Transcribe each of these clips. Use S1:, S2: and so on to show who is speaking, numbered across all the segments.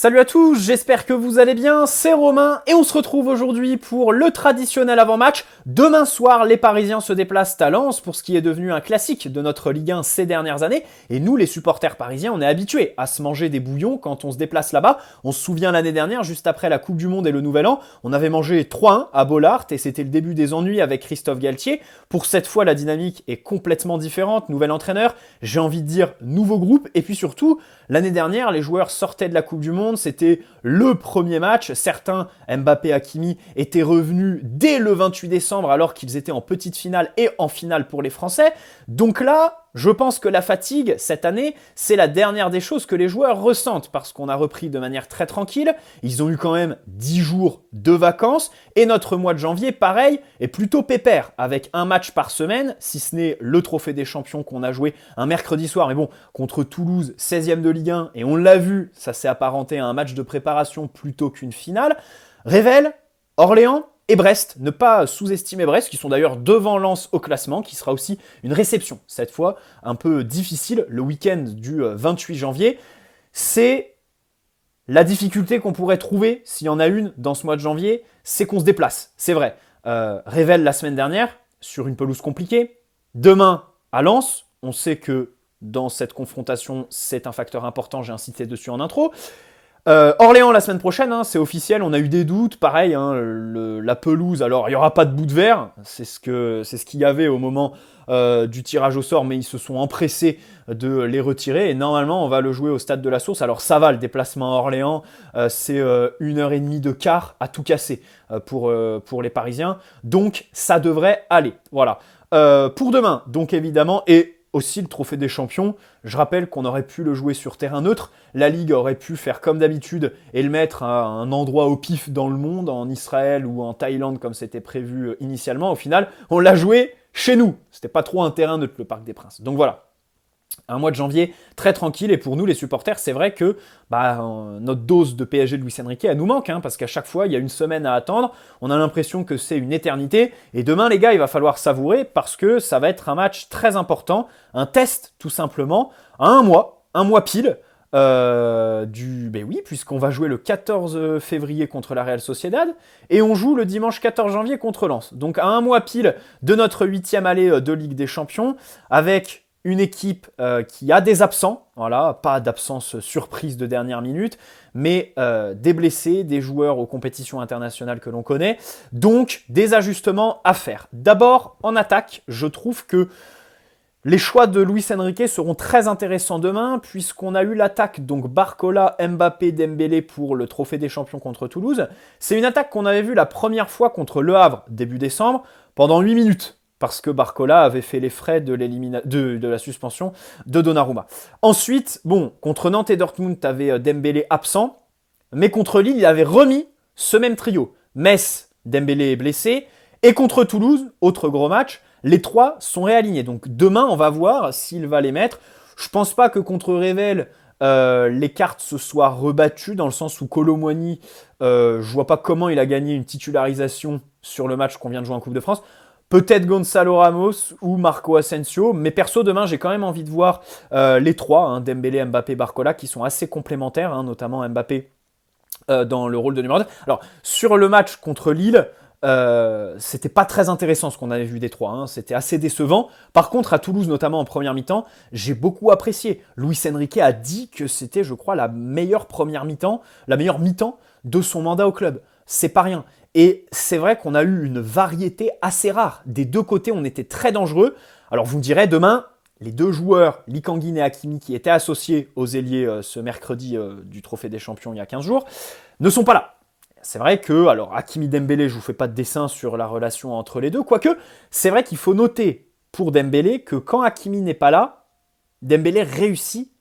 S1: Salut à tous, j'espère que vous allez bien, c'est Romain et on se retrouve aujourd'hui pour le traditionnel avant-match. Demain soir, les Parisiens se déplacent à Lens pour ce qui est devenu un classique de notre Ligue 1 ces dernières années. Et nous, les supporters parisiens, on est habitués à se manger des bouillons quand on se déplace là-bas. On se souvient l'année dernière, juste après la Coupe du Monde et le Nouvel An, on avait mangé 3-1 à Bollaert et c'était le début des ennuis avec Christophe Galtier. Pour cette fois, la dynamique est complètement différente, nouvel entraîneur, j'ai envie de dire nouveau groupe et puis surtout, l'année dernière, les joueurs sortaient de la Coupe du Monde. C'était le premier match. Certains, Mbappé, Hakimi, étaient revenus dès le 28 décembre alors qu'ils étaient en petite finale et en finale pour les Français. Donc là, je pense que la fatigue, cette année, c'est la dernière des choses que les joueurs ressentent parce qu'on a repris de manière très tranquille. Ils ont eu quand même 10 jours de vacances et notre mois de janvier, pareil, est plutôt pépère avec un match par semaine, si ce n'est le Trophée des Champions qu'on a joué un mercredi soir. Mais bon, contre Toulouse, 16e de Ligue 1, et on l'a vu, ça s'est apparenté à un match de préparation plutôt qu'une finale. Revel, Orléans et Brest, ne pas sous-estimer Brest, qui sont d'ailleurs devant Lens au classement, qui sera aussi une réception, cette fois un peu difficile, le week-end du 28 janvier. C'est la difficulté qu'on pourrait trouver, s'il y en a une dans ce mois de janvier, c'est qu'on se déplace, c'est vrai. Revel la semaine dernière, sur une pelouse compliquée. Demain, à Lens, on sait que dans cette confrontation, c'est un facteur important, j'ai insisté dessus en intro. Orléans la semaine prochaine, hein, c'est officiel, on a eu des doutes, pareil, hein, la pelouse, alors il n'y aura pas de bout de verre, c'est ce qu'il y avait au moment du tirage au sort, mais ils se sont empressés de les retirer, et normalement on va le jouer au stade de la Source. Alors ça va, le déplacement à Orléans, c'est 1h30 de quart à tout casser pour les Parisiens, donc ça devrait aller, voilà. Pour demain, donc évidemment, et aussi le Trophée des Champions, je rappelle qu'on aurait pu le jouer sur terrain neutre, la Ligue aurait pu faire comme d'habitude et le mettre à un endroit au pif dans le monde, en Israël ou en Thaïlande comme c'était prévu initialement. Au final, on l'a joué chez nous, c'était pas trop un terrain neutre, le Parc des Princes. Donc voilà. Un mois de janvier très tranquille, et pour nous les supporters, c'est vrai que notre dose de PSG de Luis Enrique, elle nous manque, hein, parce qu'à chaque fois il y a une semaine à attendre, on a l'impression que c'est une éternité, et demain les gars il va falloir savourer parce que ça va être un match très important, un test tout simplement, à un mois pile, oui, puisqu'on va jouer le 14 février contre la Real Sociedad, et on joue le dimanche 14 janvier contre Lens. Donc à un mois pile de notre 8e allée de Ligue des Champions, avec une équipe qui a des absents, voilà, pas d'absence surprise de dernière minute, mais des blessés, des joueurs aux compétitions internationales que l'on connaît, donc des ajustements à faire. D'abord, en attaque, je trouve que les choix de Luis Enrique seront très intéressants demain, puisqu'on a eu l'attaque, donc Barcola, Mbappé, Dembélé pour le Trophée des Champions contre Toulouse. C'est une attaque qu'on avait vue la première fois contre Le Havre, début décembre, pendant 8 minutes. Parce que Barcola avait fait les frais de la suspension de Donnarumma. Ensuite, contre Nantes et Dortmund, tu avais Dembélé absent, mais contre Lille, il avait remis ce même trio. Metz, Dembélé est blessé, et contre Toulouse, autre gros match, les trois sont réalignés. Donc demain, on va voir s'il va les mettre. Je pense pas que contre Revel, les cartes se soient rebattues, dans le sens où Kolo Muani, je vois pas comment il a gagné une titularisation sur le match qu'on vient de jouer en Coupe de France. Peut-être Gonzalo Ramos ou Marco Asensio, mais perso demain j'ai quand même envie de voir les trois, hein, Dembélé, Mbappé, Barcola, qui sont assez complémentaires, hein, notamment Mbappé dans le rôle de numéro 2. Alors sur le match contre Lille, c'était pas très intéressant ce qu'on avait vu des trois, hein, c'était assez décevant. Par contre à Toulouse, notamment en première mi-temps, j'ai beaucoup apprécié. Luis Enrique a dit que c'était, je crois, la meilleure mi-temps de son mandat au club. C'est pas rien. Et c'est vrai qu'on a eu une variété assez rare. Des deux côtés, on était très dangereux. Alors vous me direz, demain, les deux joueurs, Lee Kang-in et Hakimi, qui étaient associés aux ailiers ce mercredi du Trophée des Champions il y a 15 jours, ne sont pas là. C'est vrai que, alors Hakimi Dembélé, je vous fais pas de dessin sur la relation entre les deux, quoique c'est vrai qu'il faut noter pour Dembélé que quand Hakimi n'est pas là, Dembélé réussit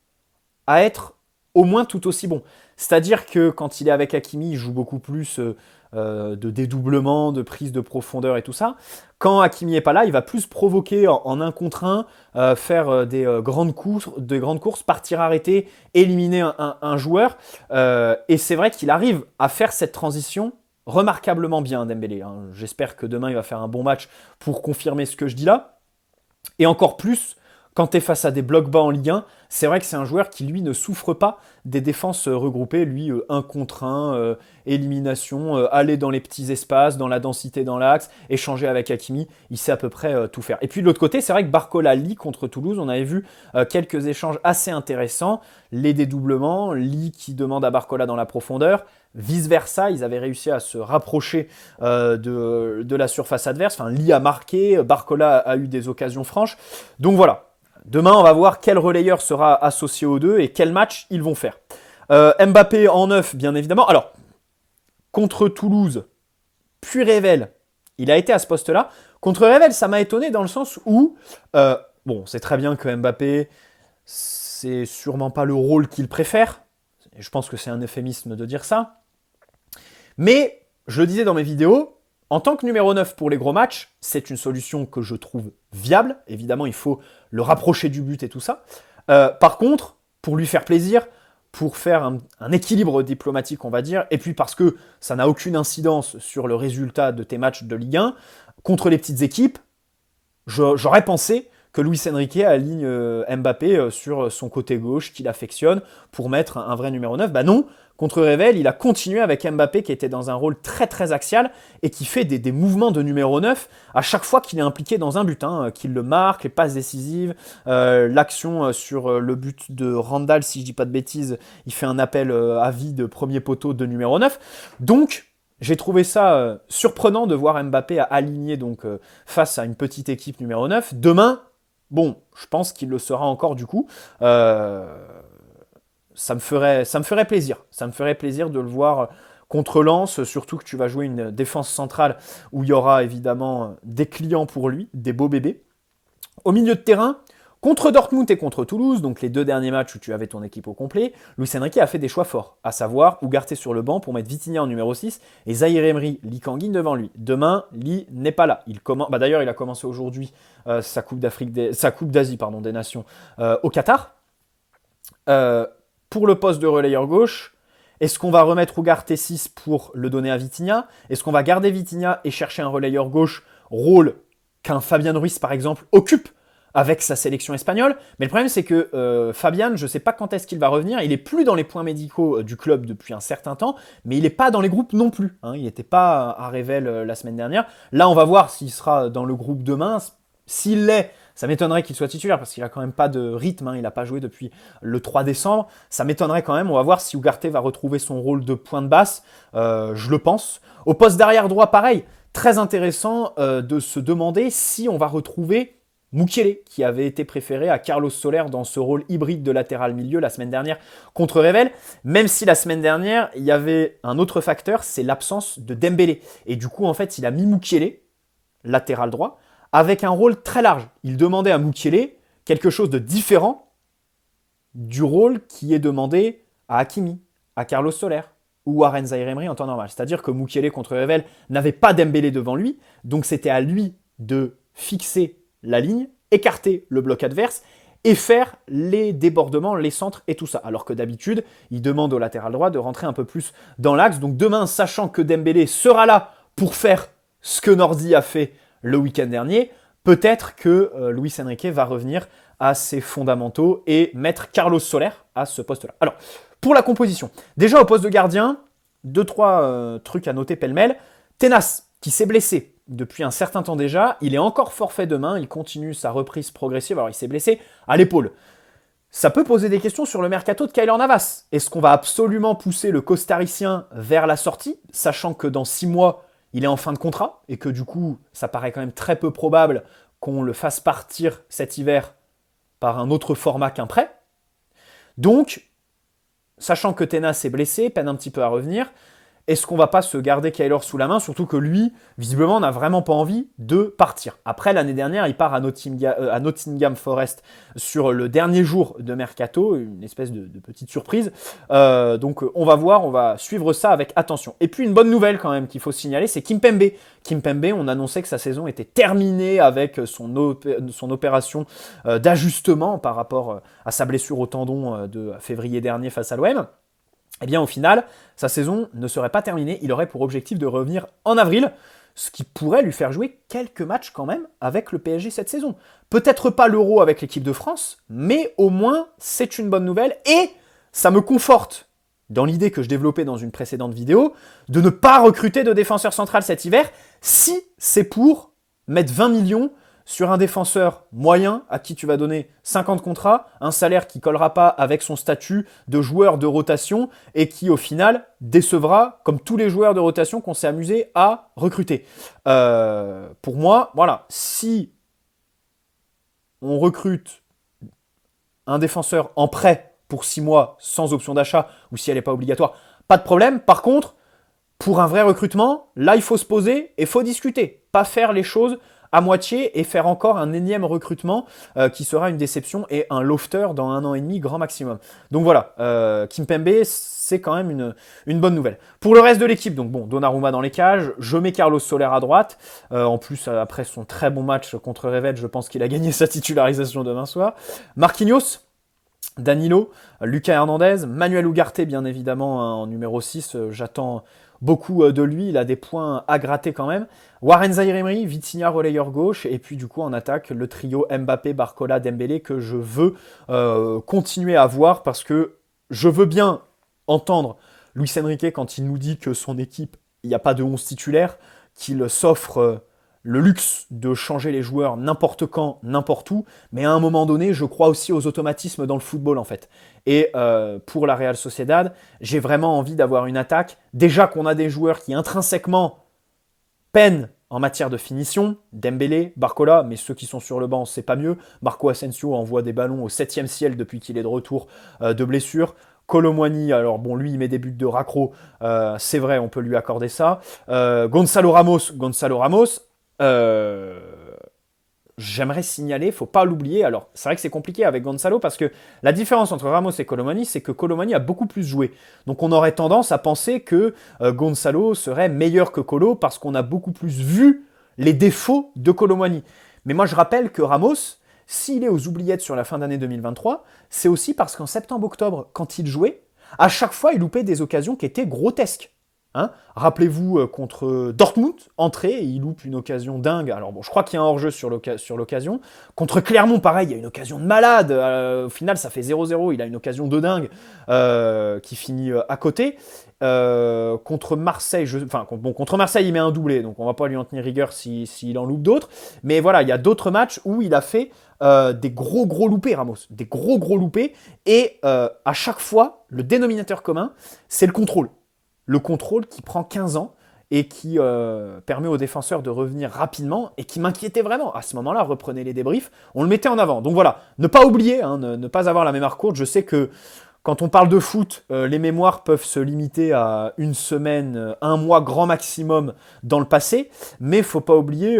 S1: à être au moins tout aussi bon. C'est-à-dire que quand il est avec Hakimi, il joue beaucoup plus de dédoublement, de prise de profondeur et tout ça. Quand Hakimi n'est pas là, il va plus provoquer en un contre un, faire des grandes courses, partir arrêter, éliminer un joueur. Et c'est vrai qu'il arrive à faire cette transition remarquablement bien, Dembélé, hein. J'espère que demain, il va faire un bon match pour confirmer ce que je dis là. Et encore plus quand tu es face à des blocs bas en Ligue 1, c'est vrai que c'est un joueur qui, lui, ne souffre pas des défenses regroupées. Lui, 1 contre 1, élimination, aller dans les petits espaces, dans la densité dans l'axe, échanger avec Hakimi, il sait à peu près tout faire. Et puis de l'autre côté, c'est vrai que Barcola, Lee contre Toulouse, on avait vu quelques échanges assez intéressants, les dédoublements, Lee qui demande à Barcola dans la profondeur, vice-versa, ils avaient réussi à se rapprocher de la surface adverse, enfin Lee a marqué, Barcola a eu des occasions franches, donc voilà. Demain, on va voir quel relayeur sera associé aux deux et quel match ils vont faire. Mbappé en 9, bien évidemment. Alors, contre Toulouse, puis Revel, il a été à ce poste-là. Contre Revel, ça m'a étonné dans le sens où, bon, c'est très bien que Mbappé, c'est sûrement pas le rôle qu'il préfère. Je pense que c'est un euphémisme de dire ça. Mais, je le disais dans mes vidéos, en tant que numéro 9 pour les gros matchs, c'est une solution que je trouve viable. Évidemment, il faut le rapprocher du but et tout ça. Par contre, pour lui faire plaisir, pour faire un équilibre diplomatique, on va dire, et puis parce que ça n'a aucune incidence sur le résultat de tes matchs de Ligue 1, contre les petites équipes, j'aurais pensé que Luis Enrique aligne Mbappé sur son côté gauche qu'il affectionne pour mettre un vrai numéro 9. Bah non, contre Revel, il a continué avec Mbappé qui était dans un rôle très très axial et qui fait des mouvements de numéro 9 à chaque fois qu'il est impliqué dans un but, qu'il le marque, les passes décisives, l'action sur le but de Randall, si je dis pas de bêtises, il fait un appel à vide premier poteau de numéro 9. Donc, j'ai trouvé ça surprenant de voir Mbappé aligné donc, face à une petite équipe numéro 9. Demain, bon, je pense qu'il le sera encore du coup. Ça me ferait plaisir. Ça me ferait plaisir de le voir contre Lens, surtout que tu vas jouer une défense centrale où il y aura évidemment des clients pour lui, des beaux bébés. Au milieu de terrain, contre Dortmund et contre Toulouse, donc les 2 derniers matchs où tu avais ton équipe au complet, Luis Enrique a fait des choix forts, à savoir Ugarte sur le banc pour mettre Vitinha en numéro 6 et Zahir Emery, Lee Kangin devant lui. Demain, Lee n'est pas là. D'ailleurs, il a commencé aujourd'hui sa Coupe d'Asie des Nations au Qatar. Pour le poste de relayeur gauche, est-ce qu'on va remettre Ugarte 6 pour le donner à Vitinha? Est-ce qu'on va garder Vitinha et chercher un relayeur gauche, rôle qu'un Fabian Ruiz par exemple occupe avec sa sélection espagnole? Mais le problème c'est que Fabian, je ne sais pas quand est-ce qu'il va revenir, il n'est plus dans les points médicaux du club depuis un certain temps, mais il n'est pas dans les groupes non plus. Il n'était pas à Revel la semaine dernière. Là on va voir s'il sera dans le groupe demain. S'il l'est, ça m'étonnerait qu'il soit titulaire parce qu'il n'a quand même pas de rythme, il n'a pas joué depuis le 3 décembre. Ça m'étonnerait quand même, on va voir si Ugarte va retrouver son rôle de pointe basse, je le pense. Au poste d'arrière droit, pareil, très intéressant de se demander si on va retrouver Mukiele, qui avait été préféré à Carlos Soler dans ce rôle hybride de latéral milieu la semaine dernière contre Revel, même si la semaine dernière, il y avait un autre facteur, c'est l'absence de Dembélé. Et du coup, en fait, il a mis Mukiele, latéral droit, avec un rôle très large. Il demandait à Mukiele quelque chose de différent du rôle qui est demandé à Hakimi, à Carlos Soler ou à Rennes Emery en temps normal. C'est-à-dire que Mukiele contre Revel n'avait pas Dembélé devant lui, donc c'était à lui de fixer la ligne, écarter le bloc adverse et faire les débordements, les centres et tout ça. Alors que d'habitude, il demande au latéral droit de rentrer un peu plus dans l'axe. Donc demain, sachant que Dembélé sera là pour faire ce que Nordi a fait le week-end dernier, peut-être que Luis Enrique va revenir à ses fondamentaux et mettre Carlos Soler à ce poste-là. Alors, pour la composition, déjà au poste de gardien, 2-3 trucs à noter pêle-mêle. Tenas, qui s'est blessé depuis un certain temps déjà, il est encore forfait demain, il continue sa reprise progressive, alors il s'est blessé à l'épaule. Ça peut poser des questions sur le mercato de Keylor Navas. Est-ce qu'on va absolument pousser le costaricien vers la sortie, sachant que dans 6 mois, il est en fin de contrat, et que du coup, ça paraît quand même très peu probable qu'on le fasse partir cet hiver par un autre format qu'un prêt. Donc, sachant que Tenas est blessé, peine un petit peu à revenir, est-ce qu'on va pas se garder Keylor sous la main, surtout que lui, visiblement, n'a vraiment pas envie de partir. Après, l'année dernière, il part à Nottingham Forest sur le dernier jour de Mercato, une espèce de petite surprise. Donc, on va voir, on va suivre ça avec attention. Et puis, une bonne nouvelle quand même qu'il faut signaler, c'est Kimpembe. Kimpembe, on annonçait que sa saison était terminée avec son opération d'ajustement par rapport à sa blessure au tendon de février dernier face à l'OM. Eh bien, au final, sa saison ne serait pas terminée. Il aurait pour objectif de revenir en avril. ce qui pourrait lui faire jouer quelques matchs quand même avec le PSG cette saison. Peut-être pas l'Euro avec l'équipe de France, mais au moins c'est une bonne nouvelle et ça me conforte dans l'idée que je développais dans une précédente vidéo de ne pas recruter de défenseur central cet hiver si c'est pour mettre 20 millions sur un défenseur moyen à qui tu vas donner 50 contrats, un salaire qui collera pas avec son statut de joueur de rotation et qui au final décevra comme tous les joueurs de rotation qu'on s'est amusé à recruter. Pour moi, voilà, si on recrute un défenseur en prêt pour 6 mois sans option d'achat ou si elle n'est pas obligatoire, pas de problème. Par contre, pour un vrai recrutement, là il faut se poser et il faut discuter, pas faire les choses à moitié et faire encore un énième recrutement qui sera une déception et un lofter dans 1 an et demi grand maximum. Donc voilà, Kimpembe, c'est quand même une bonne nouvelle. Pour le reste de l'équipe, donc bon, Donnarumma dans les cages, je mets Carlos Soler à droite. En plus, après son très bon match contre Revet, je pense qu'il a gagné sa titularisation demain soir. Marquinhos, Danilo, Lucas Hernandez, Manuel Ugarte bien évidemment en numéro 6, j'attends beaucoup de lui, il a des points à gratter quand même. Warren Zaïre-Emery, Vitinha relayeur gauche, et puis du coup en attaque le trio Mbappé, Barcola, Dembélé que je veux continuer à voir parce que je veux bien entendre Luis Enrique quand il nous dit que son équipe, il n'y a pas de 11 titulaire, qu'il s'offre le luxe de changer les joueurs n'importe quand, n'importe où, mais à un moment donné, je crois aussi aux automatismes dans le football en fait. Et pour la Real Sociedad, j'ai vraiment envie d'avoir une attaque. Déjà qu'on a des joueurs qui intrinsèquement peinent en matière de finition, Dembélé, Barcola, mais ceux qui sont sur le banc, c'est pas mieux. Marco Asensio envoie des ballons au 7e ciel depuis qu'il est de retour de blessure. Kolo Muani, alors bon, lui, il met des buts de raccro, c'est vrai, on peut lui accorder ça. Gonzalo Ramos, j'aimerais signaler, faut pas l'oublier. Alors, c'est vrai que c'est compliqué avec Gonzalo parce que la différence entre Ramos et Kolo Muani, c'est que Kolo Muani a beaucoup plus joué. Donc, on aurait tendance à penser que Gonzalo serait meilleur que Kolo parce qu'on a beaucoup plus vu les défauts de Kolo Muani. Mais moi, je rappelle que Ramos, s'il est aux oubliettes sur la fin d'année 2023, c'est aussi parce qu'en septembre-octobre, quand il jouait, à chaque fois, il loupait des occasions qui étaient grotesques. Hein, rappelez-vous, contre Dortmund, entrée, il loupe une occasion dingue. Alors bon, je crois qu'il y a un hors-jeu sur l'occasion. Contre Clermont, pareil, il y a une occasion de malade. Au final, ça fait 0-0. Il a une occasion de dingue qui finit à côté. Contre Marseille, contre Marseille, il met un doublé, donc on va pas lui en tenir rigueur s'il en loupe d'autres. Mais voilà, il y a d'autres matchs où il a fait des gros loupés, Ramos. Des gros loupés. Et à chaque fois, le dénominateur commun, c'est le contrôle. Le contrôle qui prend 15 ans et qui permet aux défenseurs de revenir rapidement et qui m'inquiétait vraiment. À ce moment-là, reprenez les débriefs, on le mettait en avant. Donc voilà, ne pas oublier, ne pas avoir la mémoire courte. Je sais que quand on parle de foot, les mémoires peuvent se limiter à 1 semaine, 1 mois grand maximum dans le passé, mais il ne faut pas oublier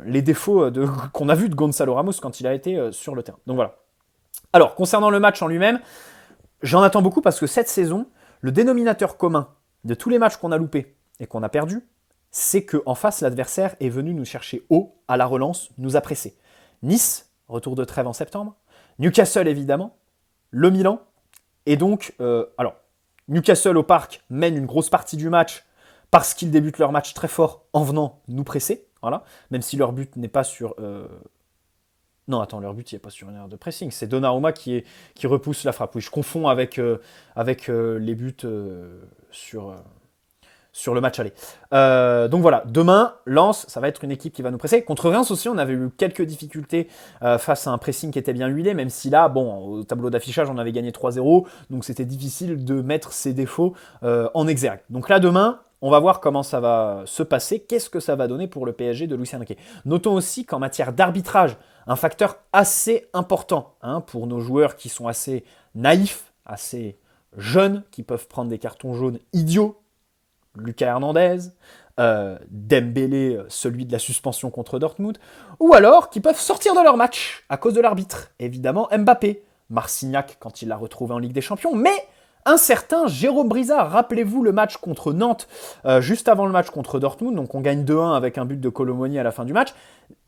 S1: les défauts qu'on a vus de Gonzalo Ramos quand il a été sur le terrain. Donc voilà. Alors, concernant le match en lui-même, j'en attends beaucoup parce que cette saison, le dénominateur commun de tous les matchs qu'on a loupés et qu'on a perdus, c'est qu'en face, l'adversaire est venu nous chercher haut, à la relance, nous a pressés. Nice, retour de trêve en septembre. Newcastle, évidemment. Le Milan. Et donc, Newcastle au parc mène une grosse partie du match parce qu'ils débutent leur match très fort en venant nous presser. Voilà. Même si leur but n'est pas sur... Non, attends, leur but, il n'y a pas sur une erreur de pressing. C'est Donnarumma qui repousse la frappe. Oui, je confonds avec les buts sur le match aller. Donc voilà, demain, Lens, ça va être une équipe qui va nous presser. Contre Reims aussi, on avait eu quelques difficultés face à un pressing qui était bien huilé, même si là, bon, au tableau d'affichage, on avait gagné 3-0, donc c'était difficile de mettre ses défauts en exergue. Donc là, demain, on va voir comment ça va se passer, qu'est-ce que ça va donner pour le PSG de Luis Enrique. Notons aussi qu'en matière d'arbitrage, un facteur assez important pour nos joueurs qui sont assez naïfs, assez jeunes, qui peuvent prendre des cartons jaunes idiots, Lucas Hernandez, Dembélé, celui de la suspension contre Dortmund, ou alors qui peuvent sortir de leur match à cause de l'arbitre. Évidemment Mbappé, Marcignac quand il l'a retrouvé en Ligue des Champions, mais un certain Jérôme Brizard. Rappelez-vous le match contre Nantes, juste avant le match contre Dortmund, donc on gagne 2-1 avec un but de Kolo Muani à la fin du match.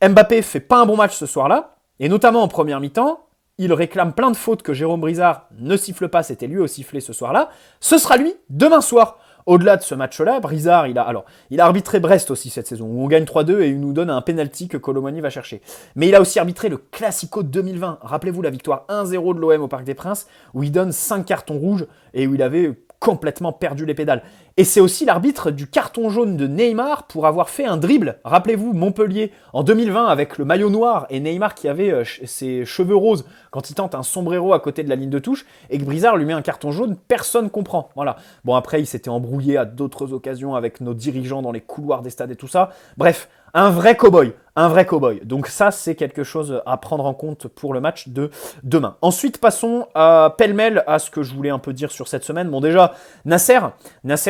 S1: Mbappé fait pas un bon match ce soir-là, et notamment en première mi-temps, il réclame plein de fautes que Jérôme Brizard ne siffle pas, c'était lui au sifflet ce soir-là. Ce sera lui demain soir. Au-delà de ce match-là, Brizard, il a arbitré Brest aussi cette saison, où on gagne 3-2 et il nous donne un penalty que Colomani va chercher. Mais il a aussi arbitré le Classico de 2020. Rappelez-vous la victoire 1-0 de l'OM au Parc des Princes, où il donne 5 cartons rouges et où il avait complètement perdu les pédales. Et c'est aussi l'arbitre du carton jaune de Neymar pour avoir fait un dribble. Rappelez-vous, Montpellier, en 2020, avec le maillot noir et Neymar qui avait ses cheveux roses quand il tente un sombrero à côté de la ligne de touche, et que Brizard lui met un carton jaune, personne comprend. Voilà. Bon, après, il s'était embrouillé à d'autres occasions avec nos dirigeants dans les couloirs des stades et tout ça. Bref, un vrai cow-boy. Un vrai cow-boy. Donc ça, c'est quelque chose à prendre en compte pour le match de demain. Ensuite, passons pêle-mêle à ce que je voulais un peu dire sur cette semaine. Bon, déjà, Nasser,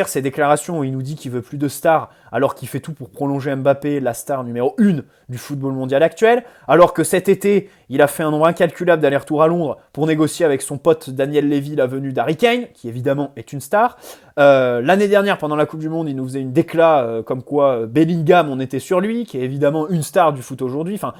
S1: ses déclarations où il nous dit qu'il veut plus de stars, alors qu'il fait tout pour prolonger Mbappé, la star numéro 1 du football mondial actuel, alors que cet été, il a fait un nombre incalculable d'allers-retours à Londres pour négocier avec son pote Daniel Levy la venue d'Harry Kane, qui évidemment est une star. L'année dernière, pendant la Coupe du Monde, il nous faisait une décla comme quoi Bellingham, on était sur lui, qui est évidemment une star du foot aujourd'hui. Enfin,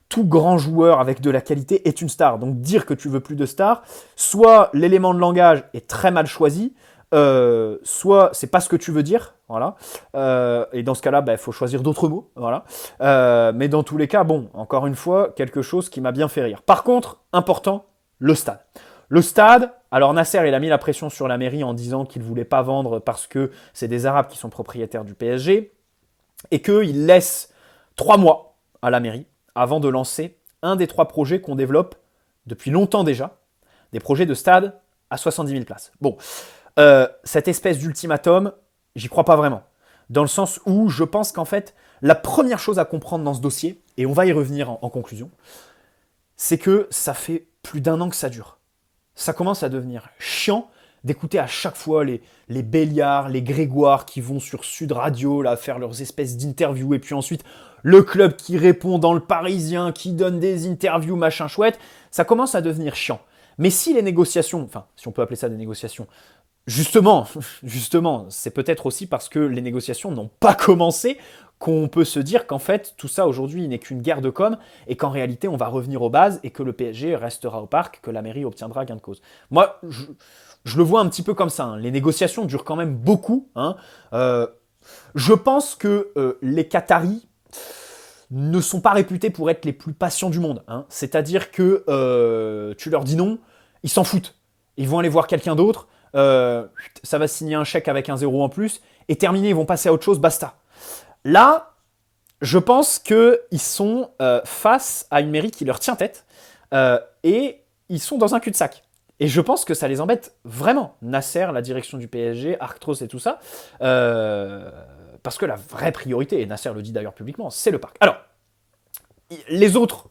S1: tout grand joueur avec de la qualité est une star. Donc dire que tu veux plus de stars, soit l'élément de langage est très mal choisi, soit c'est pas ce que tu veux dire, voilà. Et dans ce cas-là, il faut choisir d'autres mots, voilà. Mais dans tous les cas, bon, encore une fois, quelque chose qui m'a bien fait rire. Par contre, important, le stade. Le stade, alors Nasser, il a mis la pression sur la mairie en disant qu'il ne voulait pas vendre parce que c'est des Arabes qui sont propriétaires du PSG et qu'il laisse 3 mois à la mairie avant de lancer un des 3 projets qu'on développe depuis longtemps déjà, des projets de stade à 70 000 places. Bon, cette espèce d'ultimatum, j'y crois pas vraiment. Dans le sens où je pense qu'en fait, la première chose à comprendre dans ce dossier, et on va y revenir en conclusion, c'est que ça fait plus d'1 an que ça dure. Ça commence à devenir chiant d'écouter à chaque fois les Béliard, les Grégoire qui vont sur Sud Radio là, faire leurs espèces d'interviews, et puis ensuite le club qui répond dans le Parisien, qui donne des interviews, machin chouette, ça commence à devenir chiant. Mais si les négociations, enfin si on peut appeler ça des négociations, justement, c'est peut-être aussi parce que les négociations n'ont pas commencé qu'on peut se dire qu'en fait, tout ça aujourd'hui n'est qu'une guerre de com et qu'en réalité, on va revenir aux bases et que le PSG restera au parc, que la mairie obtiendra gain de cause. Moi, je le vois un petit peu comme ça. Hein. Les négociations durent quand même beaucoup. Hein. Je pense que les Qataris ne sont pas réputés pour être les plus patients du monde. Hein. C'est-à-dire que tu leur dis non, ils s'en foutent. Ils vont aller voir quelqu'un d'autre. Ça va signer un chèque avec un 0 en plus, et terminé, ils vont passer à autre chose, basta. Là, je pense qu'ils sont face à une mairie qui leur tient tête, et ils sont dans un cul-de-sac. Et je pense que ça les embête vraiment. Nasser, la direction du PSG, Arctros et tout ça, parce que la vraie priorité, et Nasser le dit d'ailleurs publiquement, c'est le parc. Alors, les autres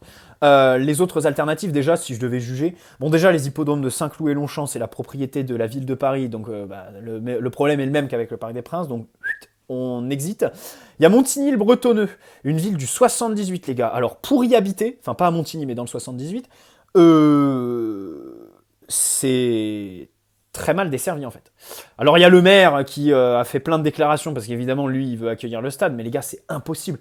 S1: alternatives, déjà, si je devais juger, bon, déjà, les hippodromes de Saint-Cloud et Longchamp, c'est la propriété de la ville de Paris, donc le problème est le même qu'avec le Parc des Princes, donc on exit. Il y a Montigny-le-Bretonneux, une ville du 78, les gars. Alors, pour y habiter, enfin, pas à Montigny, mais dans le 78, c'est très mal desservi en fait. Alors il y a le maire qui a fait plein de déclarations parce qu'évidemment lui il veut accueillir le stade, mais les gars c'est impossible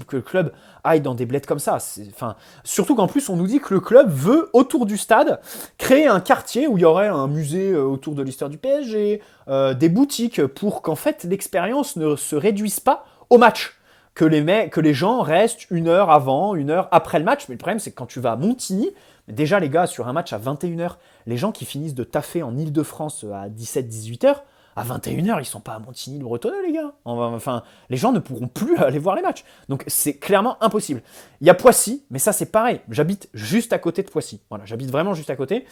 S1: que le club aille dans des bleds comme ça. Enfin, surtout qu'en plus on nous dit que le club veut autour du stade créer un quartier où il y aurait un musée autour de l'histoire du PSG, des boutiques pour qu'en fait l'expérience ne se réduise pas au match. Que les gens restent 1 heure avant, 1 heure après le match. Mais le problème, c'est que quand tu vas à Montigny, déjà, les gars, sur un match à 21h, les gens qui finissent de taffer en Ile-de-France à 17-18h, à 21h, ils sont pas à Montigny-le-Bretonneux, les gars. Enfin, les gens ne pourront plus aller voir les matchs. Donc, c'est clairement impossible. Il y a Poissy, mais ça, c'est pareil. J'habite juste à côté de Poissy. Voilà, j'habite vraiment juste à côté.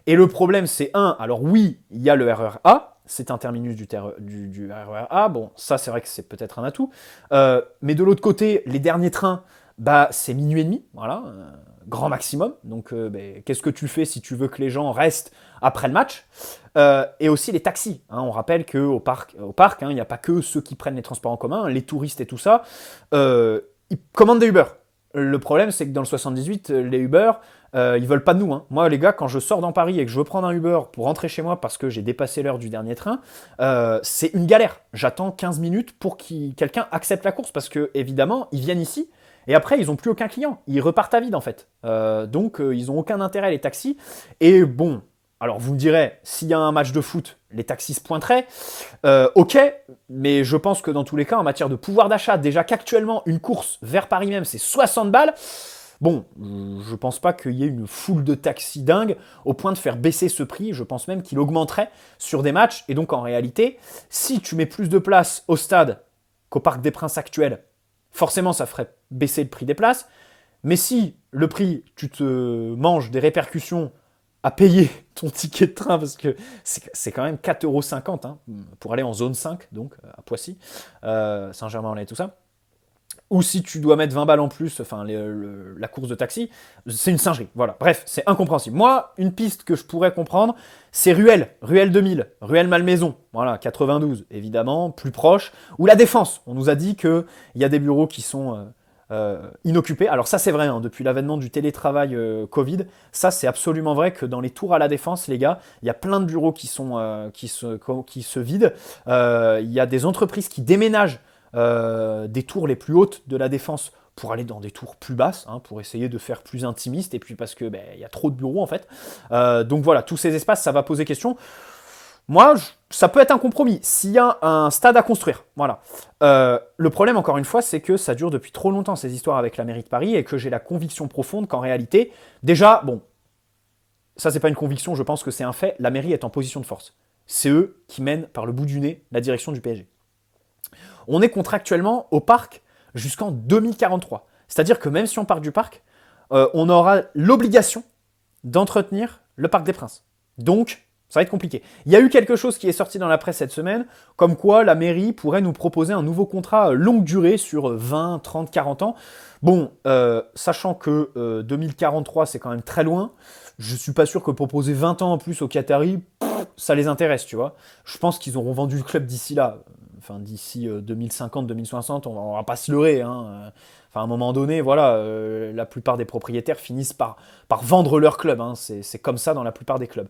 S1: Et le problème, c'est alors oui, il y a le RER A. C'est un terminus du RER A. Bon, ça, c'est vrai que c'est peut-être un atout. Mais de l'autre côté, les derniers trains, c'est minuit et demi. Voilà. Grand maximum. Donc, qu'est-ce que tu fais si tu veux que les gens restent après le match ? Et aussi les taxis. Hein, on rappelle qu'au parc, il n'y a pas que ceux qui prennent les transports en commun, les touristes et tout ça, ils commandent des Uber. Le problème, c'est que dans le 78, les Uber, ils veulent pas de nous. Hein. Moi, les gars, quand je sors dans Paris et que je veux prendre un Uber pour rentrer chez moi parce que j'ai dépassé l'heure du dernier train, c'est une galère. J'attends 15 minutes pour que quelqu'un accepte la course parce que, évidemment, ils viennent ici. Et après, ils n'ont plus aucun client. Ils repartent à vide, en fait. Donc, ils n'ont aucun intérêt, les taxis. Et bon, Alors vous me direz, s'il y a un match de foot, les taxis se pointeraient, ok, mais je pense que dans tous les cas, en matière de pouvoir d'achat, déjà qu'actuellement, une course vers Paris même, c'est 60 balles, bon, je pense pas qu'il y ait une foule de taxis dingues au point de faire baisser ce prix, je pense même qu'il augmenterait sur des matchs, et donc en réalité, si tu mets plus de place au stade qu'au Parc des Princes actuel, forcément ça ferait baisser le prix des places, mais si le prix, tu te manges des répercussions à payer ton ticket de train, parce que c'est quand même 4,50 € hein, pour aller en zone 5, donc à Poissy, Saint-Germain-en-Laye, tout ça. Ou si tu dois mettre 20 balles en plus, enfin la course de taxi, c'est une singerie. Voilà, bref, c'est incompréhensible. Moi, une piste que je pourrais comprendre, c'est Ruelle 2000, Ruelle Malmaison, voilà, 92, évidemment, plus proche, ou la Défense. On nous a dit qu'il y a des bureaux qui sont inoccupés. Alors ça, c'est vrai, hein, depuis l'avènement du télétravail Covid, ça, c'est absolument vrai que dans les tours à la Défense, les gars, il y a plein de bureaux qui se vident. Il y a des entreprises qui déménagent des tours les plus hautes de la Défense pour aller dans des tours plus basses, hein, pour essayer de faire plus intimiste, et puis parce que y a trop de bureaux en fait. Donc voilà, tous ces espaces, ça va poser question. Moi, ça peut être un compromis s'il y a un stade à construire. Voilà. Le problème, encore une fois, c'est que ça dure depuis trop longtemps ces histoires avec la mairie de Paris et que j'ai la conviction profonde qu'en réalité, déjà, bon, ça c'est pas une conviction, je pense que c'est un fait, la mairie est en position de force. C'est eux qui mènent par le bout du nez la direction du PSG. On est contractuellement au parc jusqu'en 2043. C'est-à-dire que même si on part du parc, on aura l'obligation d'entretenir le Parc des Princes. Donc, ça va être compliqué. Il y a eu quelque chose qui est sorti dans la presse cette semaine, comme quoi la mairie pourrait nous proposer un nouveau contrat longue durée sur 20, 30, 40 ans. Bon, sachant que 2043, c'est quand même très loin, je suis pas sûr que proposer 20 ans en plus aux Qataris, ça les intéresse, tu vois. Je pense qu'ils auront vendu le club d'ici là. Enfin, d'ici 2050-2060, on va pas se leurrer. Hein. Enfin, à un moment donné, voilà, la plupart des propriétaires finissent par vendre leur club. Hein. C'est comme ça dans la plupart des clubs.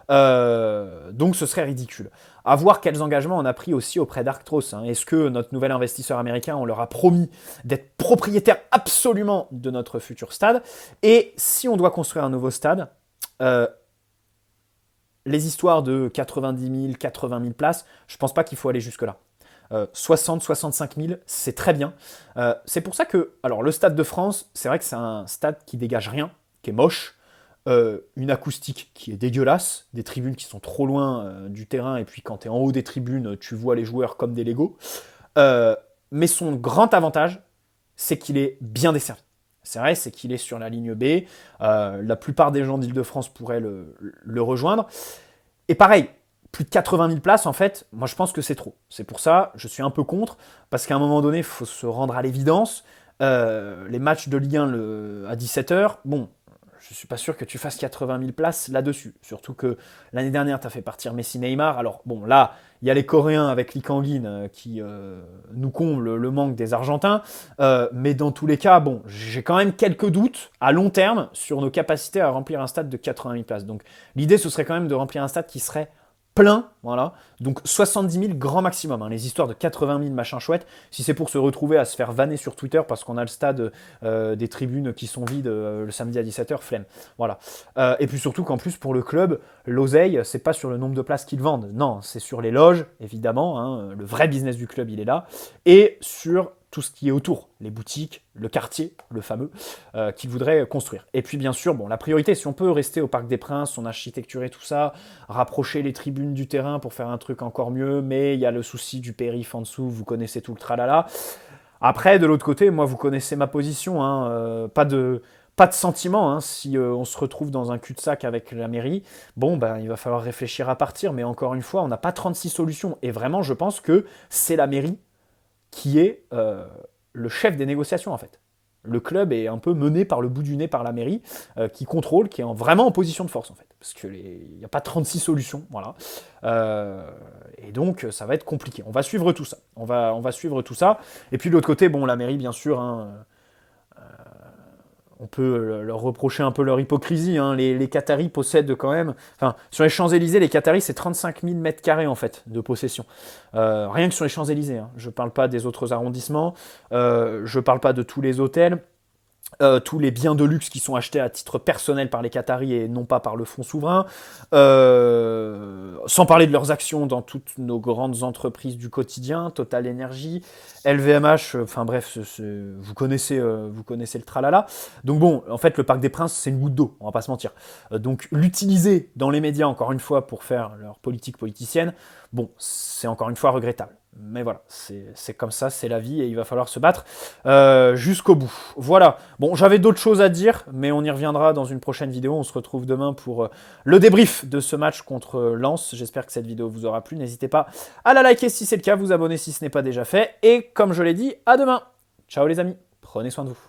S1: Donc, ce serait ridicule. À voir quels engagements on a pris aussi auprès d'Arctros. Hein. Est-ce que notre nouvel investisseur américain, on leur a promis d'être propriétaire absolument de notre futur stade? Et si on doit construire un nouveau stade, les histoires de 90 000, 80 000 places, je pense pas qu'il faut aller jusque-là. 60, 65 000, c'est très bien. C'est pour ça que, alors le Stade de France, c'est vrai que c'est un stade qui dégage rien, qui est moche, une acoustique qui est dégueulasse, des tribunes qui sont trop loin du terrain, et puis quand tu es en haut des tribunes, tu vois les joueurs comme des Legos. Mais son grand avantage, c'est qu'il est bien desservi. C'est vrai, c'est qu'il est sur la ligne B. La plupart des gens d'Île-de-France pourraient le rejoindre. Et pareil, plus de 80 000 places, en fait, moi je pense que c'est trop. C'est pour ça, je suis un peu contre, parce qu'à un moment donné, il faut se rendre à l'évidence. Les matchs de Ligue 1 à 17h, bon, je suis pas sûr que tu fasses 80 000 places là-dessus. Surtout que l'année dernière, tu as fait partir Messi, Neymar. Alors bon, là, il y a les Coréens avec Lee Kang-in qui nous comblent le manque des Argentins. Mais dans tous les cas, bon, j'ai quand même quelques doutes à long terme sur nos capacités à remplir un stade de 80 000 places. Donc l'idée, ce serait quand même de remplir un stade qui serait plein, voilà. Donc 70 000 grand maximum. Hein. Les histoires de 80 000 machin chouette, si c'est pour se retrouver à se faire vanner sur Twitter parce qu'on a le stade des tribunes qui sont vides le samedi à 17h, flemme. Voilà. Et puis surtout qu'en plus pour le club, l'oseille, c'est pas sur le nombre de places qu'ils vendent. Non, c'est sur les loges, évidemment. Hein. Le vrai business du club, il est là. Et sur tout ce qui est autour, les boutiques, le quartier, le fameux, qu'ils voudraient construire. Et puis bien sûr, bon, la priorité, si on peut rester au Parc des Princes, son architecture et tout ça, rapprocher les tribunes du terrain pour faire un truc encore mieux, mais il y a le souci du périph' en dessous, vous connaissez tout le tralala. Après, de l'autre côté, moi, vous connaissez ma position, hein, pas de sentiment, hein, si on se retrouve dans un cul-de-sac avec la mairie, bon, ben, il va falloir réfléchir à partir, mais encore une fois, on n'a pas 36 solutions, et vraiment, je pense que c'est la mairie qui est le chef des négociations en fait. Le club est un peu mené par le bout du nez par la mairie, qui contrôle, qui est vraiment en position de force en fait. Parce qu'il n'y a pas 36 solutions, voilà. Et donc ça va être compliqué. On va suivre tout ça. On va suivre tout ça. Et puis de l'autre côté, bon, la mairie bien sûr, hein, on peut leur reprocher un peu leur hypocrisie. Hein. Les Qataris possèdent quand même... Enfin, sur les Champs-Élysées, les Qataris, c'est 35 000 mètres carrés, en fait, de possession. Rien que sur les Champs-Élysées. Hein. Je ne parle pas des autres arrondissements. Je ne parle pas de tous les hôtels. tous les biens de luxe qui sont achetés à titre personnel par les Qataris et non pas par le fonds souverain, sans parler de leurs actions dans toutes nos grandes entreprises du quotidien, Total Energy, LVMH, enfin bref, vous connaissez le tralala. Donc bon, en fait, le Parc des Princes, c'est une goutte d'eau, on va pas se mentir. Donc l'utiliser dans les médias, encore une fois, pour faire leur politique politicienne, bon, c'est encore une fois regrettable. Mais voilà, c'est comme ça, c'est la vie et il va falloir se battre jusqu'au bout. Voilà. Bon, j'avais d'autres choses à dire, mais on y reviendra dans une prochaine vidéo. On se retrouve demain pour le débrief de ce match contre Lens. J'espère que cette vidéo vous aura plu. N'hésitez pas à la liker si c'est le cas, vous abonner si ce n'est pas déjà fait. Et comme je l'ai dit, à demain. Ciao les amis, prenez soin de vous.